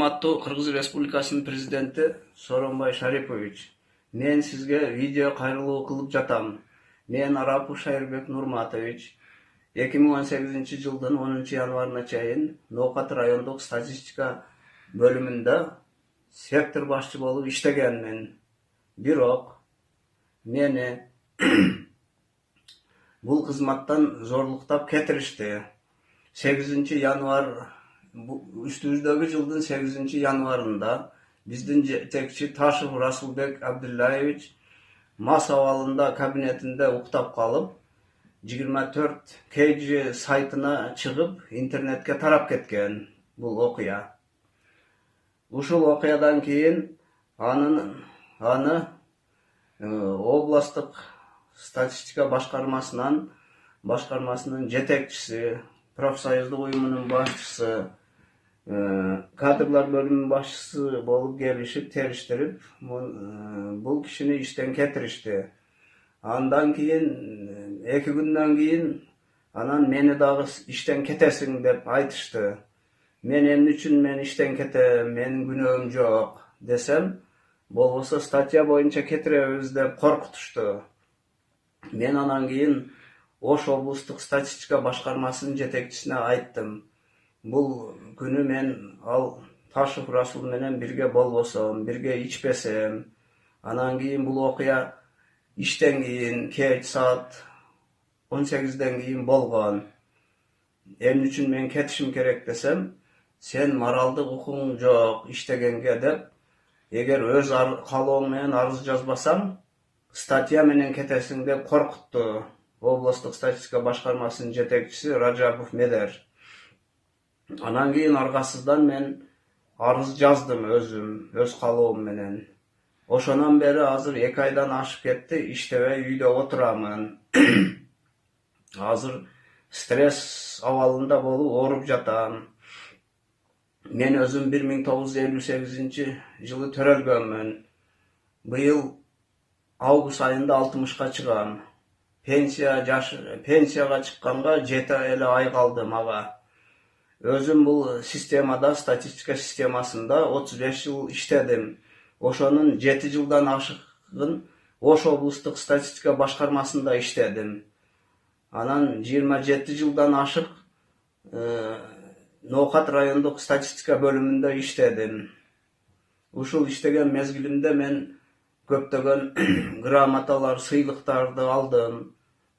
урматтуу Кыргыз Республикасынын президенти Сооронбай Шарипович, мен сизге видео кайрылуу кылып жатам. Мен Арапов Шайырбек Нурматович 2018 жылдын 10 январына чейин Ноокат райондук статистика бөлүмүндө сектор башчы болуп иштегенмин. Бирок мени бул кызматтан зорлуктап кетиришти. 8 январ үстүбүздөгү жылдын 8 январында биздин жетекчи Ташев Расулбек Абдуллаевич мас абалында кабинетинде уктап калып, 24 KG сайтына чыгып, интернетке тарап кеткен бул окуя. Ушул окуядан кийин аны областтык статистика башкармасынын жетекчиси, профсоюздук уюмунун башчысы, кадрлар бөлүмүнүн башчысы болуп келишип, териштирип, бул кишини иштен кетиришти. Андан кийин 2 күндөн кийин анан мени дагы иштен кетесиң деп айтышты. Мен эмне үчүн мен иштен кетем, менин күнөөм жок десем, болбосо статья боюнча кетиребиз деп коркутушту. Мен анан кийин Ош облустук статистика башкармасынын жетекчисине айттым. Бул күнү мен ал Ташев Расул менен бирге болбосом, бирге ичпесем, анан кийин бул окуя иштен кийин кеч саат 18ден кийин болгон. Эмне үчүн мен кетишим керек десем, сен моралдык укугуң жок иштегенге деп, эгер өз каалооң менен арыз жазбасаң, статья менен кетесиң деп коркутту областык статистика башкармасынын жетекчиси Ражабов Медер. Анан кийин аргасыздан мен арыз жаздым өзүм, өз каалоом менен. Ошонон бери азыр 2 айдан ашып кетти, иштебей үйдө отурамын. Азыр стресс абалында болуп ооруп жатам. Мен өзүм 1958 жылы төрөлгөнмүн. Быйыл август айында 60ка чыгам. Пенсияга чыкканга 7 эле ай калды мага. Өзүм бул системада, статистика системасында 35 жыл иштедим. Ошонун 7 жылдан ашыгын Ош облустук статистика башкармасында иштедим. Анан 27 жылдан ашык Ноокат райондук статистика бөлүмүндө иштедим. Ушул иштеген мезгилимде мен көптөгөн грамоталар, сыйлыктарды алдым.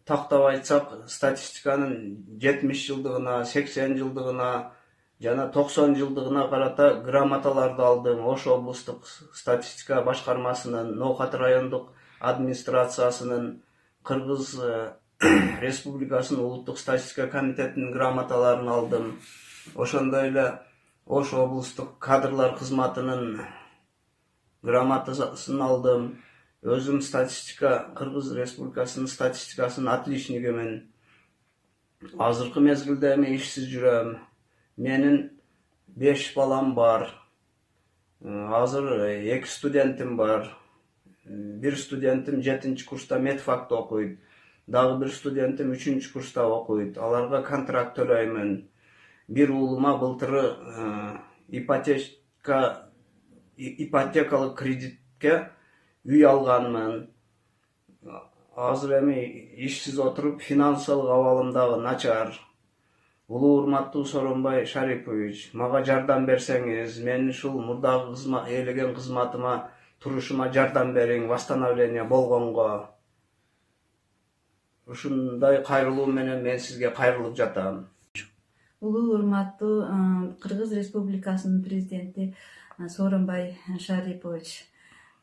Тактап айтсак, статистиканын 70 жылдыгына, 80 жылдыгына жана 90 жылдыгына карата грамоталарды алдым. Ош облустук статистика башкармасынын, Ноокат райондук администрациясынын, Кыргыз Республикасынын улуттук статистика комитетинин грамоталарын алдым. Ошондой эле Ош облустук кадрлар кызматынын грамотасын алдым. Өзүм Кыргыз Республикасынын статистикасынын отличнигимин. Азыркы мезгилде эми ишсиз жүрөм. Менин 5 балам бар. Азыр 2 студентим бар. Бир студентим 7-курста медфакты окуйт. Дагы бир студентим 3-курста окуйт. Аларга контракт төлөймүн. Бир уулума былтыры ипотекалык кредитке үй алганмын. Азыр эми ишсиз отуруп, финансылык абалым дагы начар. Улуу урматтуу Сооронбай Шарипович, мага жардам берсеңиз, мен ушул мурдагы ээлеген кызматыма, турушума жардам бериң, восстановление болгонго. Ушундай кайрылуу менен мен сизге кайрылып жатам. Улуу урматтуу Кыргыз Республикасынын президенти Сооронбай Шарипович.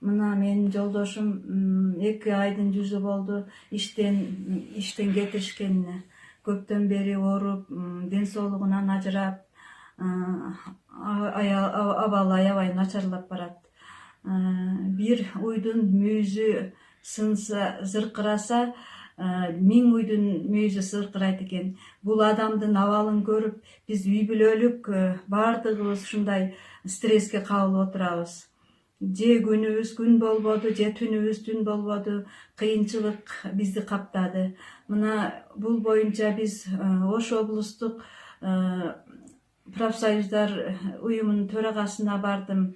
Мына менин жолдошум 2 айдын жүзү болду иштен кетишкенине. Көптөн бери ооруп, ден соолугунан ажырап, абалы аябай начарлап барат. Бир уйдун мүйүзү сынса, зыркыраса, 1000 уйдун мүйүзү сыркырайт экен. Бул адамдын абалын көрүп, биз үй бүлөлүк баардыгыбыз ушундай стресске кабылып отурабыз. Же күнүбүз күн болбоду, же түнүбүз түн болбоду, кыйынчылык бизди каптады. Мына бул боюнча биз Ош облустук профсоюздар уюмунун төрагасына бардым.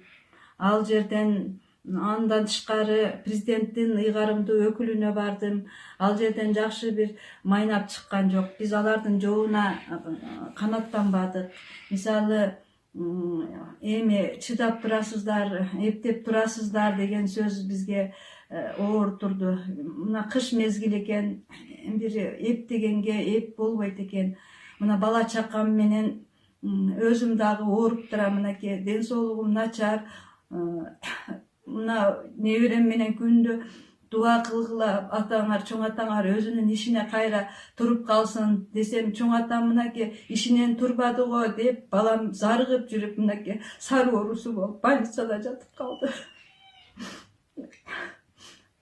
Ал жерден андан тышкары президенттин ыйгарымдуу өкүлүнө бардым. Ал жерден жакшы бир майнап чыккан жок. Биз алардын жообуна канаттанбадык. Мисалы, эми чыдап турасыздар, эптеп турасыздар деген сөз бизге оор турду. Мына кыш мезгили экен, бир эптегенге эп болбойт экен. Мына бала чакам менен өзүм дагы ооруп турам, мынакей ден соолугум начар. Мына неберем менен күндө дуа кылгыла, атаңар, чоң атаңар өзүнүн ишине кайра туруп калсын десем, чоң атам мынакей ишинен турбады го деп, балам зарыгып жүрүп мынакей сары оорусу болуп больницада жатып калды.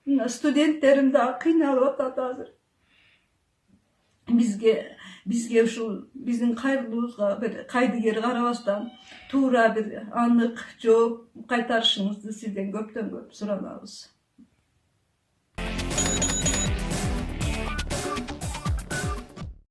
Мына студенттерим дагы кыйналып атат азыр. Бизге ушул биздин кайрылуубузга бир кайдыгер карабастан туура бир анык жооп кайтарышыңызды сизден көптөн көп суранабыз.